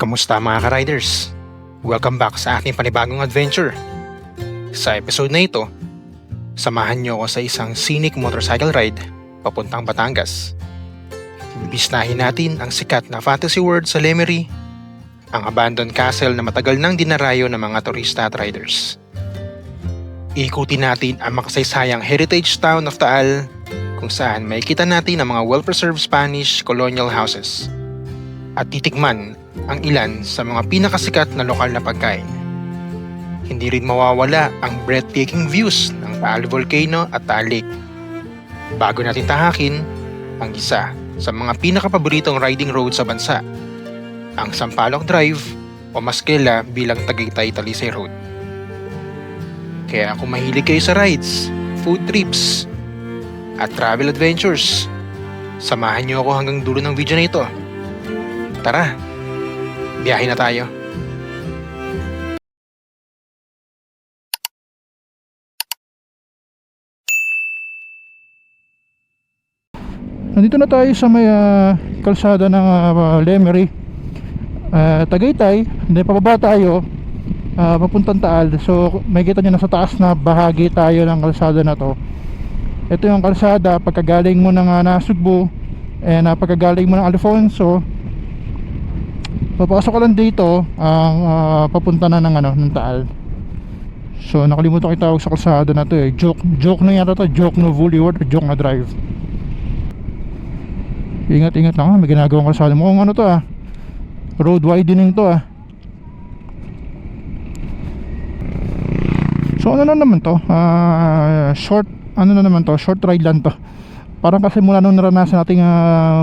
Kamusta mga ka-riders? Welcome back sa ating panibagong adventure. Sa episode na ito, samahan niyo ako sa isang scenic motorcycle ride papuntang Batangas. Bibisnahin natin ang sikat na fantasy world sa Lemery, ang abandoned castle na matagal nang dinarayo ng mga turista at riders. Ikutin natin ang makasaysayang heritage town of Taal, kung saan makikita natin ang mga well-preserved Spanish colonial houses. At titikman ang ilan sa mga pinakasikat na lokal na pagkain. Hindi rin mawawala ang breathtaking views ng Taal Volcano at Taal Lake. Bago natin tahakin ang isa sa mga pinakapaboritong riding road sa bansa, ang Sampaloc Drive o mas kilala bilang Tagaytay-Talisay Road. Kaya kung mahilig kayo sa rides, food trips, at travel adventures, samahan niyo ako hanggang dulo ng video na ito. Tara, biyahe na tayo. Nandito na tayo sa may kalsada ng Lemery, Tagaytay. Hindi, pababa tayo papuntang Taal. So makikita nyo nasa taas na bahagi tayo ng kalsada na to. Ito yung kalsada pagkagaling mo ng Nasugbu and pagkagaling mo ng Alfonso. Papasok ko lang dito ang papunta na ng Taal. So nakalimutan ko itawag sa kalsada na to Joke na yata to, Joke no Boulevard o Joke na Drive. Ingat lang, may ginagawang kalsada. Mukhang to road widening to So ano na naman to, short ride lang to. Parang kasi mula nung naranasan nating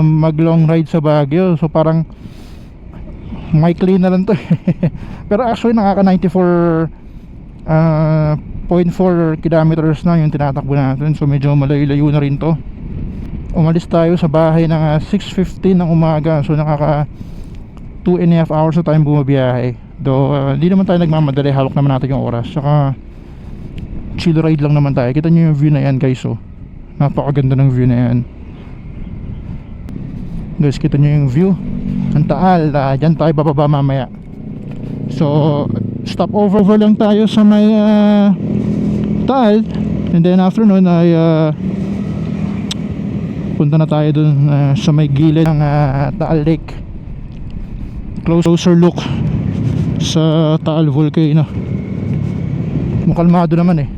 mag long ride sa Baguio, so parang maikli na lang to pero actually nakaka 94.4 kilometers na yung tinatakbo natin, so medyo malayo-layo na rin to. Umalis tayo sa bahay ng 6:15 ng umaga, so nakaka 2.5 hours na tayong bumabiyahe. Though hindi naman tayo nagmamadali, hawak naman natin yung oras, saka chill ride lang naman tayo. Kita nyo yung view na yan guys, napakaganda ng view na yan guys. Kita nyo yung view ng Taal. Dyan tayo bababa mamaya. So stop over lang tayo sa may Taal, and then after nun ay punta na tayo dun sa may gilid ng Taal Lake. Closer look sa Taal Volcano. Mukalmado naman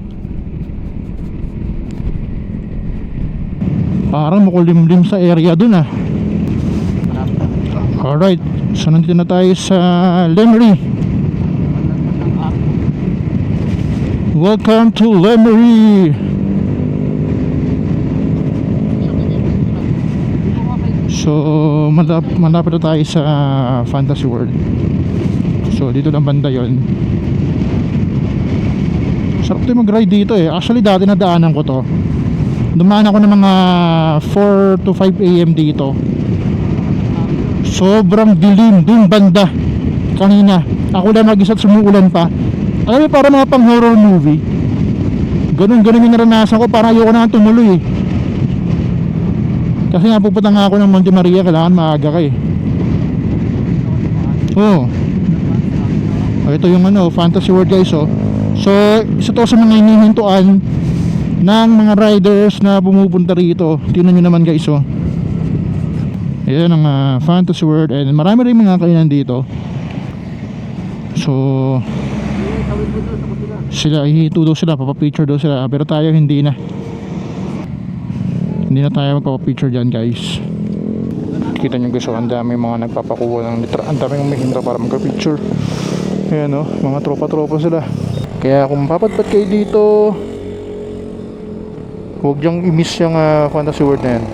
parang makulimlim sa area dun Alright, so nandito na tayo sa Lemery. Welcome to Lemery. So malapit na tayo sa Fantasy World. So dito lang banda yon. Sarap tayo mag-ride dito Actually dati nadaanan ko to. Dumaan ako ng mga 4 to 5 AM dito. Sobrang dilim dun banda kanina. Ako lang mag-isa at sumuulan pa. Alam mo, para mga pang horror movie. Ganun yung naranasan ko. Parang ayoko na tumuloy kasi nga pupunta nga ako ng Monte Maria. Kailangan maaga ka ito yung Fantasy World guys So isa to sa mga hinihintuan ng mga riders na pumupunta rito. Tingnan nyo naman guys Ayan ang Fantasy World, and marami rin mga kainan dito. So sila ihito daw sila, papapicture daw sila, pero tayo hindi na tayo magpapapicture dyan guys. Kita nyo guys, ang dami mga nagpapakuha ng litra, ang daming umihinta para magpapicture. Ayan mga tropa sila. Kaya kung papadpad kayo dito, huwag dyang i-miss yung Fantasy World na yan.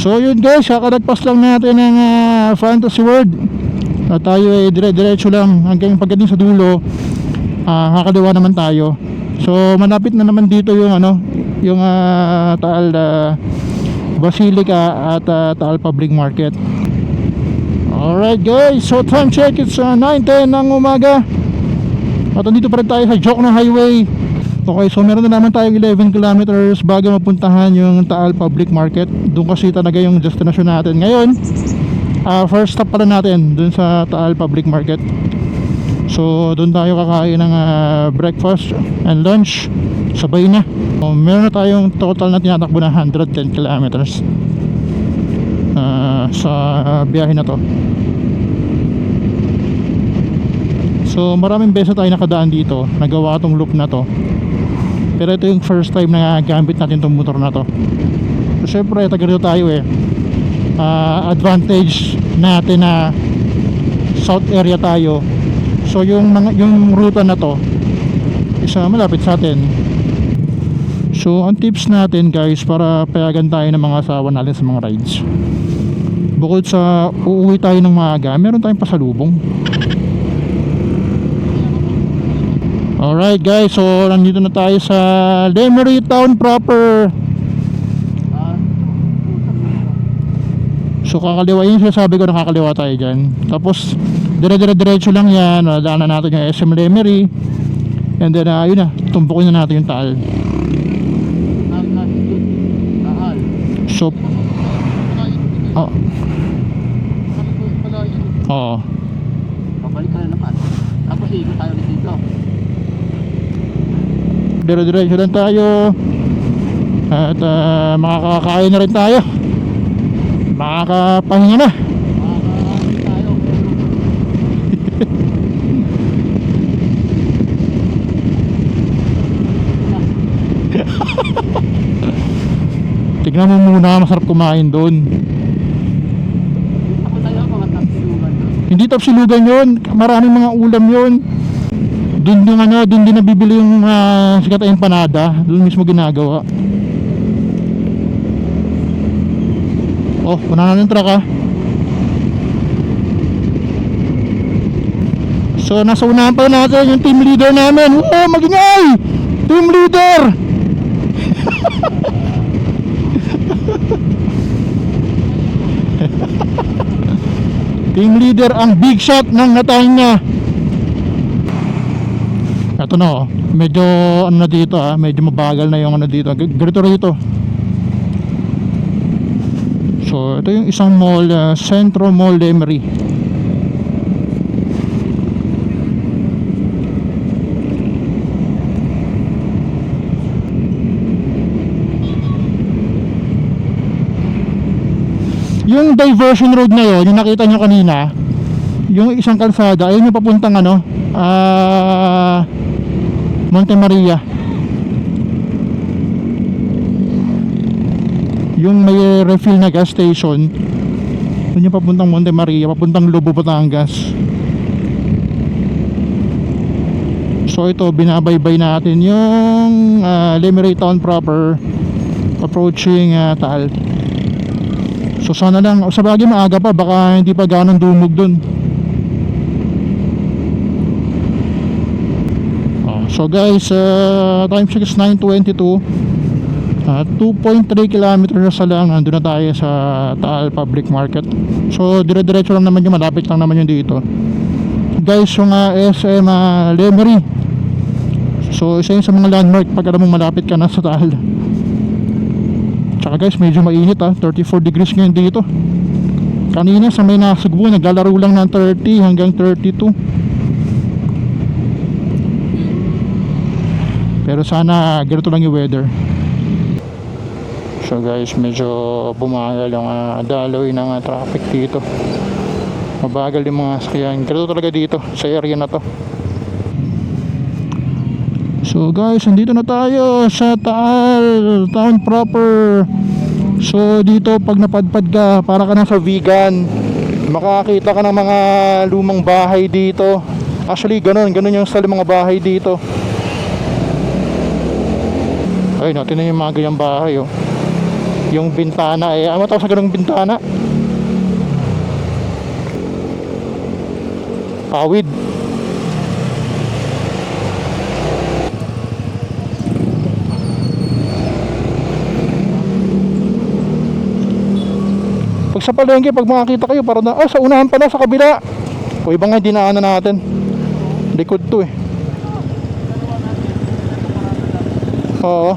So yun guys, kakalagpas lang natin ng Fantasy World. At tayo ay dire-diretso lang hanggang pagdating sa dulo. Kakaliwa naman tayo. So malapit na naman dito yung yung Taal Basilica at Taal Public Market. Alright guys, so time check, it's 9:10 ng umaga. At nandito pa rin tayo sa Jokno Highway. Okay, so meron na naman tayong 11 kilometers bago mapuntahan yung Taal Public Market. Doon kasi talaga yung destination natin ngayon. First stop pala natin doon sa Taal Public Market. So doon tayo kakain ng breakfast and lunch. Sabay na. So, meron na tayong total na tinatakbo na 110 kilometers sa biyahe na to. So maraming beses tayo nakadaan dito, nagawa tong loop na to. Pero ito yung first time na gamit natin tong motor na to. So syempre taga rito tayo advantage natin na south area tayo. So yung ruta na to isa malapit sa atin. So ang tips natin guys para payagan tayo ng mga asawa natin sa mga rides, bukod sa uuwi tayo ng maaga, meron tayong pasalubong. Alright guys, so nandito na tayo sa Lemery Town proper. So kakaliwa, yun sinasabi ko, nakakaliwa tayo dyan. Tapos dire-diretso lang yan, daanan natin yung SM Lemery. And then yun na, tumpukin na natin yung Taal. So Pabalik ka na naman. Tapos ikot tayo ulit dito. Dire-diretso lang tayo. At makakakain na rin tayo. Makakapahinga na. Makakakain tayo. Tignan mo muna, masarap kumain doon. Ako tayo mga tapsilugan. Hindi tapsilugan yun, maraming mga ulam yun. Doon yung doon din nabibili yung sikat na empanada. Doon mismo ginagawa. Oh, punanan ng truck So nasa unahan pa natin yung team leader namin. Oh, magingay! Team leader! Team leader ang big shot ng Natanya. Ito na medyo na dito medyo mabagal na yung dito. Ganito rito. So ito yung isang mall, Centro Mall Lemery. Yung diversion road na yun, yung nakita nyo kanina, yung isang kalsada, ayun yung papuntang Monte Maria. Yung may refill na gas station, yun yung papuntang Monte Maria, papuntang Lobo, Batangas. So ito, binabaybay natin yung Lemery Town proper, approaching Taal. So sana lang, sa bagay maaga pa, baka hindi pa ganong dumog dun. So guys, time check is 9:22. 2.3 kilometers na lang, nandun na tayo sa Taal Public Market. So dire-diretso lang naman yung, malapit lang naman yung dito. Guys, yung SM Lemery. So isa yun sa mga landmark pag alam mong malapit ka na sa Taal. Tsaka guys, medyo mainit 34 degrees ngayon dito. Kanina sa may Nasugbu, naglalaro lang ng 30 hanggang 32. Pero sana ganito lang yung weather. So guys, medyo bumagal yung daloy ng traffic dito. Mabagal yung mga sakyan. Ganito talaga dito sa area na to. So guys, nandito na tayo sa Taal Town proper. So dito pag napadpad ka, para ka na sa vegan, makakita ka ng mga lumang bahay dito. Actually ganun yung style ng mga bahay dito. Ay, natin na yung mga ganyang bahay Yung bintana eh, ano tawag sa ganung bintana? Awid. Pag sa palengke, pag makakita kayo, parang na, sa unahan pala, sa kabila. O iba nga dinaanan natin. Likod to eh. Oo.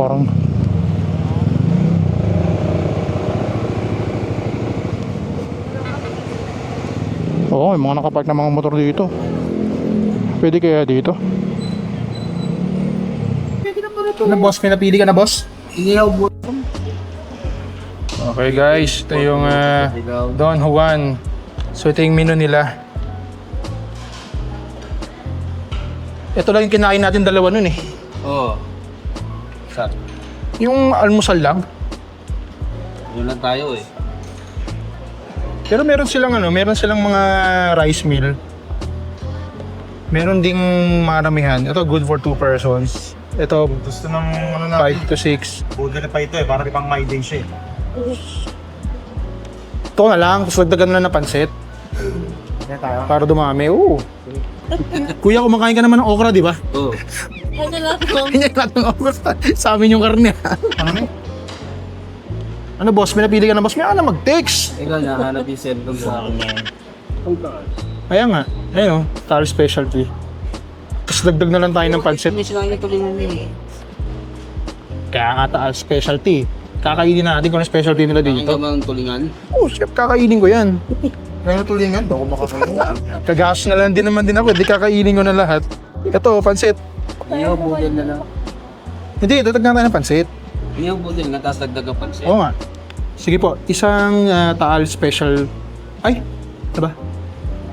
Parang oo, may mga nakapark na mga motor dito. Pwede kaya dito? Ano boss, may napili ka na boss? Inihaw po. Okay guys, ito yung Don Juan. So ito yung menu nila. Ito lang yung kinain natin dalawa nun eh. Oo. Yung almusal lang. Yun lang tayo eh. Pero meron silang meron silang mga rice meal. Meron ding maramihan. Ito good for 2 persons. Ito Gusto ng ano na, 5 to 6. budol pa ito eh, para pang my day siya eh. Ito na lang, tapos dagdagan na ng pansit. Kaya tayo. Para dumami. Oo. Kuya, kumakain ka naman ng okra, di ba? Oo. Kanya lahat ng okra sa amin yung karne. Ano boss, may napili ka na boss? May na mag-text. Ikaw nahanap yung cellphone sa akin na. Kaya nga, ayun o, Star Specialty. Tapos dagdag na lang tayo ng pansit. Hindi sila tulingan nila eh. Kaya nga Taal Specialty. Kakainin natin kung ano specialty nila Ang dito. gamang tulingan. Oh, chef, kakainin ko yan. Kaya tulingan, daw ako makakain. Kagas na lang din naman din ako, di kakainin ko na lahat. Ito, pansit. Inihaw budol na lang. Hindi, dagdag na tayo ng pansit. Inihaw budol na, tapos dagdagan pansit. Oo nga. Sige po, isang Taal Special. Ay, diba?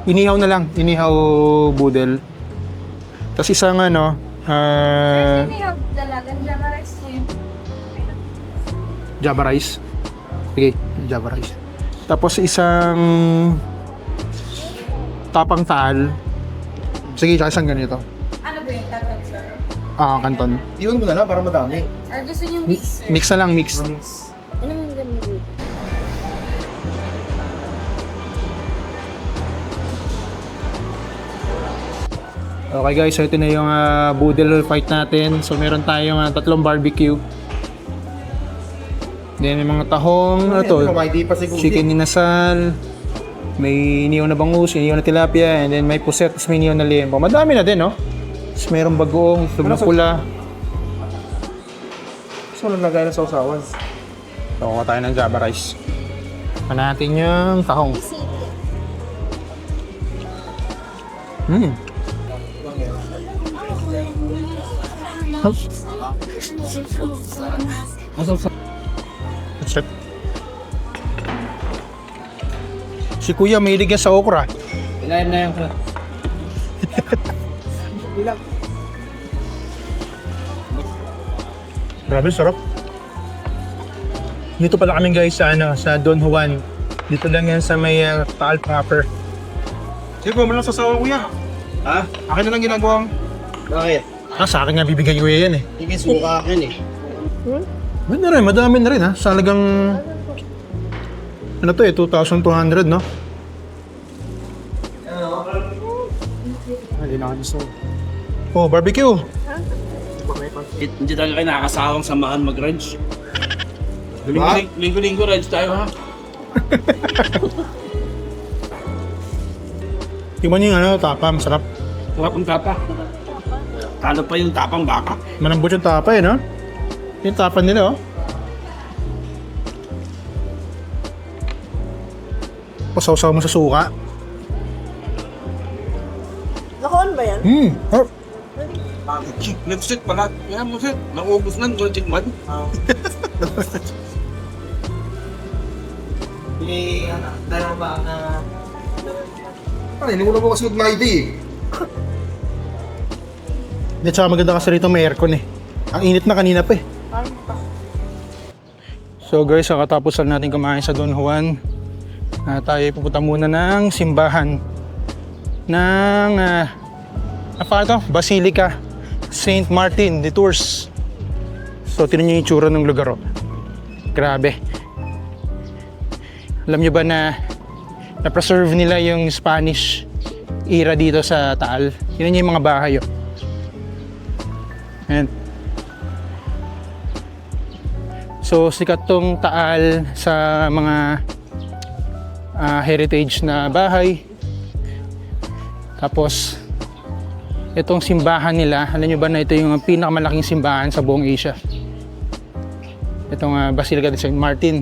Inihaw na lang, inihaw budel. Tapos isang Java rice. Sige, Java rice. Tapos isang tapang taal. Sige, tsaka isang ganito. Ano ba yung tatag, sir? Kanton. Iwan mo na lang para madami. Or gusto niyo mix, sir? Mix na lang, mix. Ano yung ganun dito? Okay guys, so ito na yung boodle fight natin. So meron tayong 3 barbecue. Then may mga tahong, My day pa siguro. chicken inasal, may inihaw na bangus, inihaw na tilapia, and then may puset, tapos may inihaw na liempo. Madami na din, no? Tapos merong bagoong, itlog na pula. So, nalagay na sa usawan. So, kuha tayo ng Java rice. Ano natin yung tahong. Puset. Si Kuya may yan sa okra. Ilayin na yung Grabe, sarap. Dito pala kami guys sa Don Juan. Dito lang yan sa may Taal proper. Sige, mo lang sa sawa, kuya. Ha? Akin na lang ginagawa. Bakit? Sa akin nga bibigay ko yan eh. Hindi suka akin eh. Madami na rin sa halagang ano to 2,200 no? Hindi na gusto. Oh, barbecue. Hindi talaga kayo nakakasawang samahan mag-range. Diba? Linggo-linggo range tayo ha. Tingnan niyo yung tapa, masarap. Sarap ang tapa. Talo pa yung tapang baka. Malambot yung tapa no? Yung tapa nila Pasaw-saw mo sa suka. Naka-on ba yan? Nag-sit pala. Kaya mo sit. Naubos na. Gulchik man. Dalawa ba na... Ay, hindi mo na po kasi my day. Hindi, tsaka maganda kasi rito may aircon Ang init na kanina pa So guys, kakatapos lang natin kumain sa Don Juan. Tayo pupunta muna ng simbahan ng Apa ito? Basilica Saint Martin de Tours. So, tinan nyo yung itsura ng lugar. Oh. Grabe. Alam nyo ba na na-preserve nila yung Spanish era dito sa Taal? Tinan nyo yung mga bahay. Oh. Ayan. So, sikat tong Taal sa mga heritage na bahay. Tapos, itong simbahan nila, alam nyo ba na ito yung pinakamalaking simbahan sa buong Asia? Itong Basilica de Saint Martin.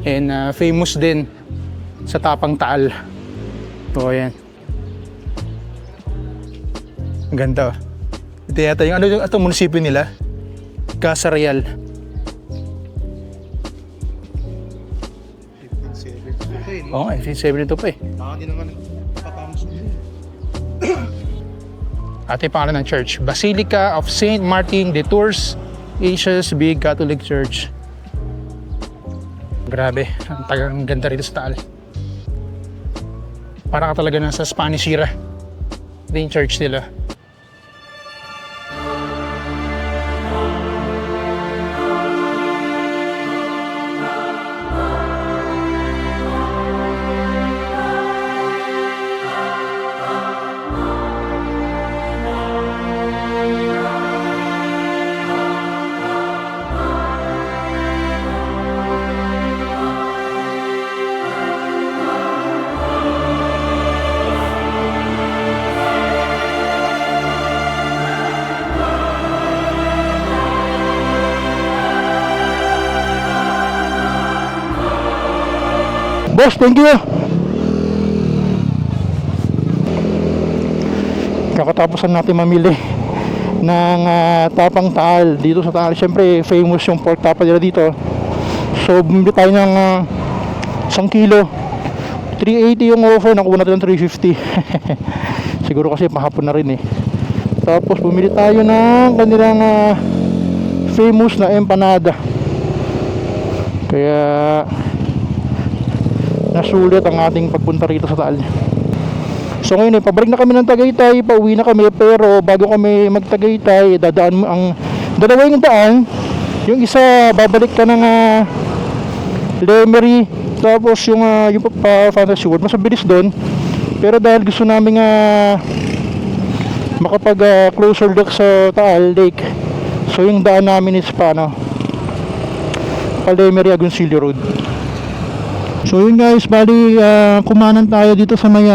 And famous din sa Tapang Taal. So, ayan. Ang ganda. Ito yata yung, ano yung itong munisipyo nila? Casa Real. Oo, 1572 pa eh. Hindi naman papamos din. At yung pangalan ng church, Basilica of Saint Martin de Tours, Asia's Big Catholic Church. Grabe, ang ganda rito sa Taal. Para ka talaga nasa Spanish era. Ito yung church nila. Boss, thank you. Kakatapusan natin mamili ng Tapang Taal dito sa Taal. Siyempre, famous yung pork tapa nila dito. So, bumili tayo ng 1 kilo. 380 yung offer, nakuha natin ng 350. Siguro kasi mahapon na rin eh. Tapos, bumili tayo ng kanilang famous na empanada. Kaya nasulit ang ating pagpunta rito sa Taal. So ngayon pabalik na kami ng Tagaytay, pauwi na kami, pero bago kami mag-Tagaytay, dadaan mo ang dalawang daan. Yung isa babalik ka ng Lemery, tapos yung Fantasy World, mas mabilis doon. Pero dahil gusto namin makapag closer look sa Taal Lake, so yung daan namin is pa Lemery Agoncillo Road. So yun guys, bali kumanan tayo dito sa may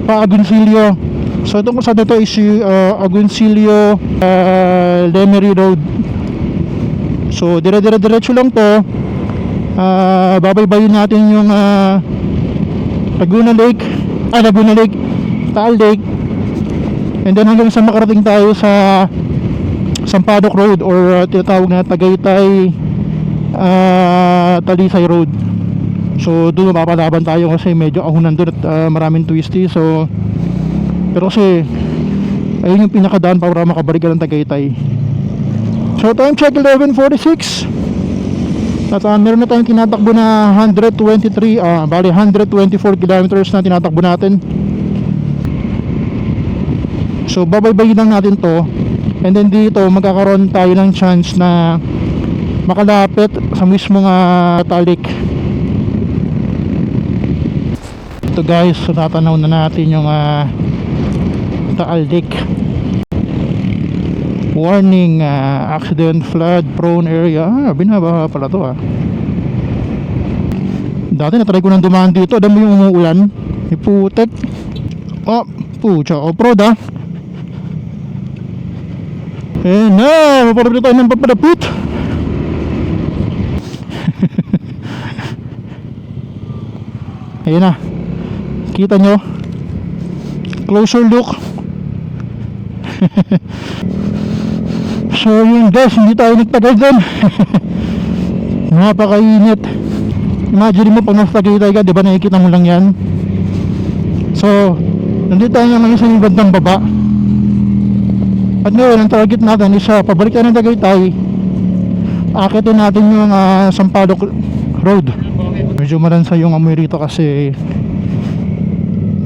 Agoncillo. So itong kasada to is Agoncillo Lemery Road. So diretso lang to. Babaybayin natin yung Laguna Lake, Taal Lake. And then hanggang sa makarating tayo sa Sampaloc Road or tinatawag na Tagaytay Talisay Road. So doon mapapalaban tayo kasi medyo ahunan doon at maraming twisty. So pero kasi ayun yung pinakadaan para makabalik ka ng Tagaytay. So time check 11:46. At meron na tayong tinatakbo na 124 kilometers na tinatakbo natin. So babaybayin lang natin to. And then dito magkakaroon tayo ng chance na makalapit sa mismong Talik. Ito guys, so tatanaw na natin yung Taal Lake. Warning, accident, flood prone area. Binabaha pala to Dati natry ko nang dumaan dito, alam mo yung umuulan, iputek. Pucha, off-road maparapit tayo ng papadapit. Ayun na, kita nyo, closer look. So yun guys, hindi tayo nagtagal din. Napakainit. Imagine mo pag nagtagay tayo, diba nakikita mo lang yan. So nandito tayo naman sa bandang baba. At ngayon ang target natin is pabalik tayo ng Tagaytay, akitin natin yung Sampaloc Road. Medyo malansa yung amoy rito kasi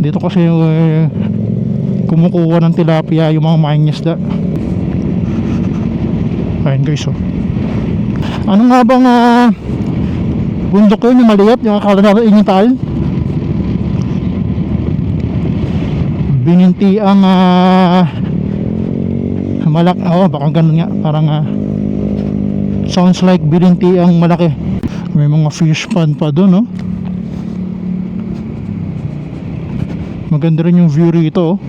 dito kasi kumukuha ng tilapia yung mga mangingisda. Ayun guys, oh. Ano nga bang bundok yun, yung maliit, yung akala natin Ingental? Bininti ang malaki, baka ganun nga, parang sounds like bininti ang malaki. May mga fish pond pa doon, oh. Maganda rin yung view rito, oh.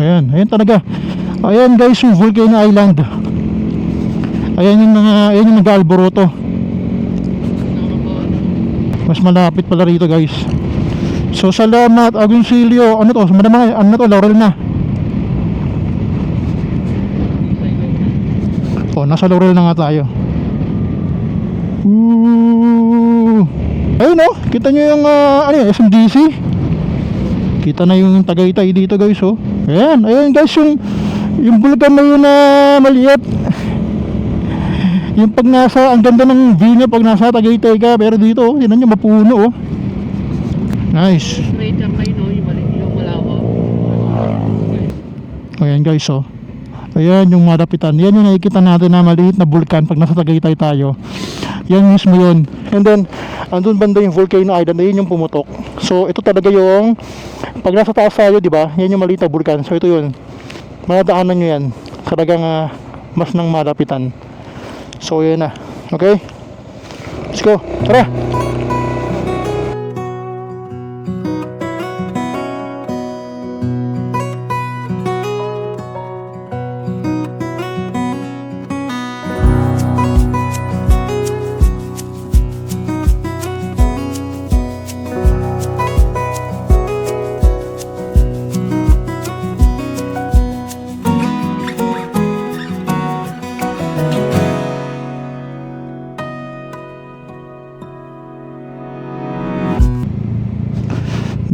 Ayan, ayan talaga. Ayan guys, yung Volcano Island. Ayan yung ayan yung nag-Alboroto. Mas malapit pala rito guys. So salamat Agoncillo. Ano to? Ano to? Laurel na. Nasa Laurel na nga tayo. Ayun, oh. Kita nyo yung ano yun, SMDC. Kita na yung Tagaytay dito guys, oh. Ayan, ayan guys, yung bulkan na yun na maliit. Yung pag nasa, ang ganda ng view niya pag nasa Tagaytay ka. Pero dito, oh, tinan nyo, mapuno, oh. Nice. Straight up kayo, no? Yung malawak. Ayan guys, oh. Ayan yung malapitan. Yan yung nakikita natin na maliit na bulkan pag nasa Tagaytay tayo. Yan mismo yun. And then, andun banda yung Volcano Island. Ayun yung pumutok. So, ito talaga yung pag nasa taas tayo, di ba? Yan yung maliit na bulkan. So, ito yun. Madadaanan nyo yan. Talagang mas nang malapitan. So, yun na. Okay? Let's go. Tara!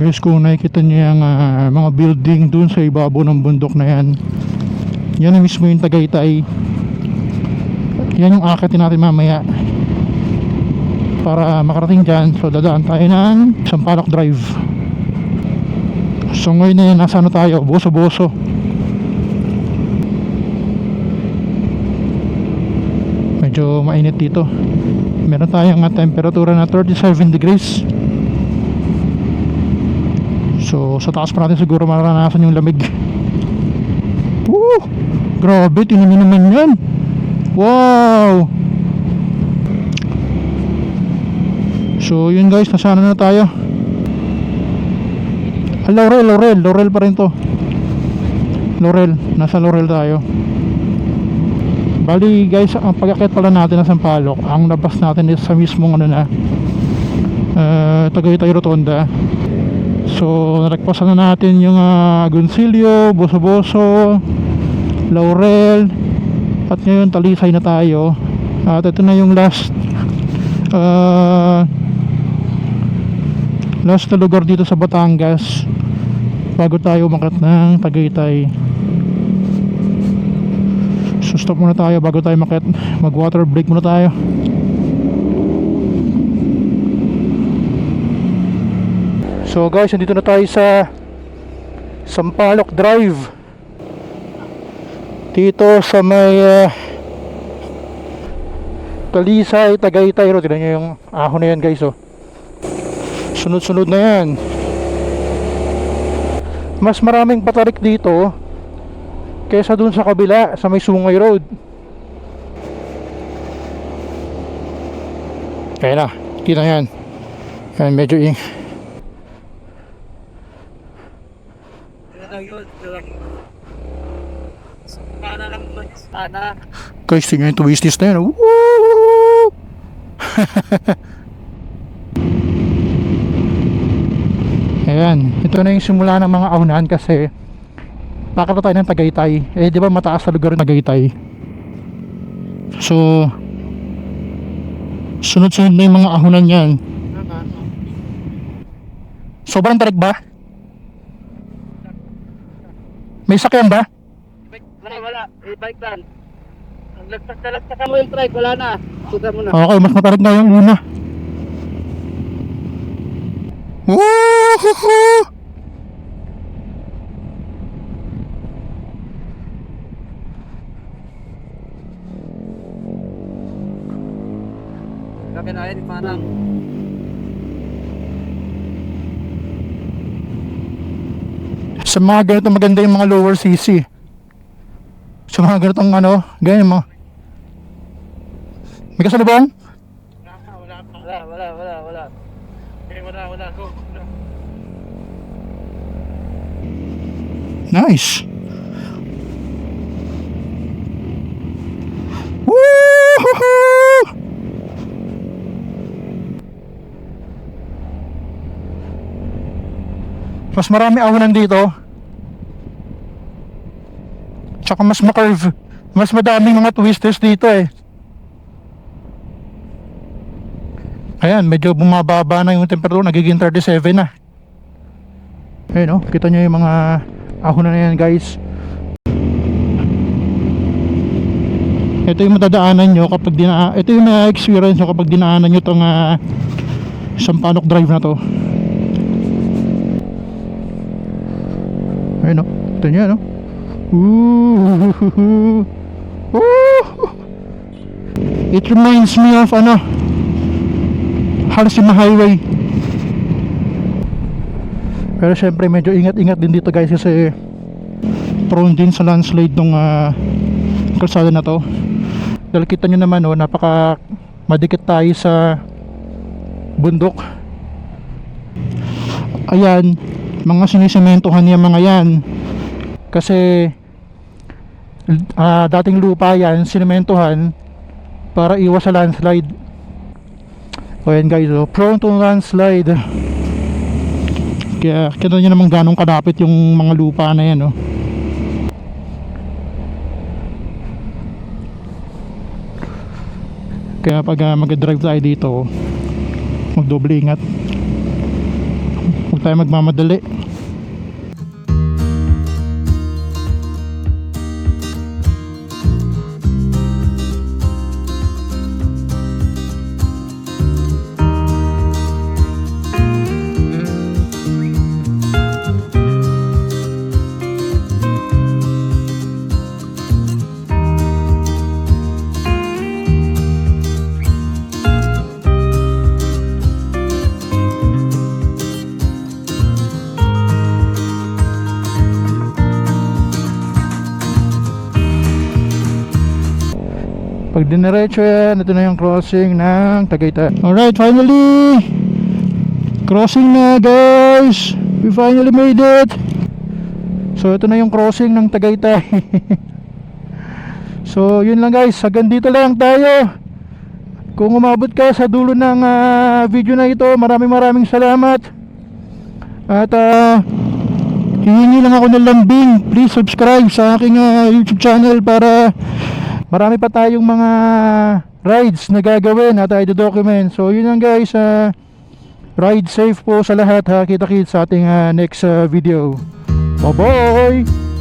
Guys, kung nakikita nyo yung mga building dun sa ibabaw ng bundok na yan, yan na mismo yung Tagaytay. Yan yung akitin natin mamaya para makarating dyan. So dadaan tayo ng Sampaloc Drive. So ngayon na yan, nasa ano tayo, Boso-Boso. Medyo mainit dito. Meron tayong temperatura na 37 degrees. So sa taas pa natin siguro maranasan yung lamig. Grabe, tinan nyo naman yan. Wow. So yun guys, nasana na tayo. Laurel pa rin to. Laurel, nasa Laurel tayo. Bali guys, ang pag-akit pala natin na Sampaloc, ang labas natin is sa mismong ano na Tagaytay Rotonda. So narakpasan na natin yung Agoncillo, Boso-Boso, Laurel, at ngayon Talisay na tayo. At ito na yung last na lugar dito sa Batangas bago tayo umakyat ng Tagaytay. So stop muna tayo bago tayo umakyat. Mag water break muna tayo. So guys, nandito na tayo sa Sampaloc Drive. Dito sa may Talisay, Tagaytay Road. Tignan nyo yung ahon na yan guys, oh. Sunod-sunod na yan. Mas maraming patarik dito kaysa dun sa kabila, sa may Sungay Road. Kaya na, kita yan. Yan, medyo Sana. guys, tingnan yung twisties na yan. Woo! Ayan, ito na yung simula ng mga aunahan kasi pakita tayo ng Tagaytay. Di ba mataas sa lugar ng Tagaytay? So sunod-sunod na yung mga ahunan yan. Sobrang tarik ba? May sakyan ba? Wala. Bike lang. Lagtak mo yung trike, wala na. Suka mo na. Okay, mas matarik na yung una. Woohoo! ayun, parang. Sa mga ganito maganda yung mga lower CC. Sa mga ganitong ano, ganyan mo. May kasalubong? Wala. Okay, wala. Go. Nice. Woo-hoo-hoo! Mas marami ahunan dito. Tsaka mas ma-curve. Mas madaming mga twisters dito eh. Ayan, medyo bumababa na yung temperature. Nagiging 37 na. Ayun oh, kita nyo yung mga ahunan na yan guys. Ito yung matadaanan nyo kapag ito yung na-experience nyo kapag dinaanan nyo itong Sampaloc Drive na to. Ayun o, ito nyo no. It reminds me of Halsima Highway. Pero syempre medyo ingat-ingat din dito guys kasi prone din sa landslide ng kalsada na to. Dahil kita nyo naman napaka madikit tayo sa bundok. Ayan, mga sinisimentohan yung mga yan kasi dating lupa yan, sinimentohan para iwas sa landslide. O yan guys, prone to landslide. Kaya kita nyo naman ganong kadapit yung mga lupa na yan Kaya pag mag-drive tayo dito, magdoble ingat. Huwag tayo magmamadali. Pag diniretso yan, ito na yung crossing ng Tagaytay. Alright, finally! Crossing na guys! We finally made it! So ito na yung crossing ng Tagaytay. So yun lang guys, hanggang dito lang tayo. Kung umabot ka sa dulo ng video na ito, maraming salamat. At hihingi lang ako ng lambing. Please subscribe sa aking YouTube channel para marami pa tayong mga rides na gagawin at i-document. So yun lang guys, ride safe po sa lahat ha. Kita-kits sa ating next video. Bye bye!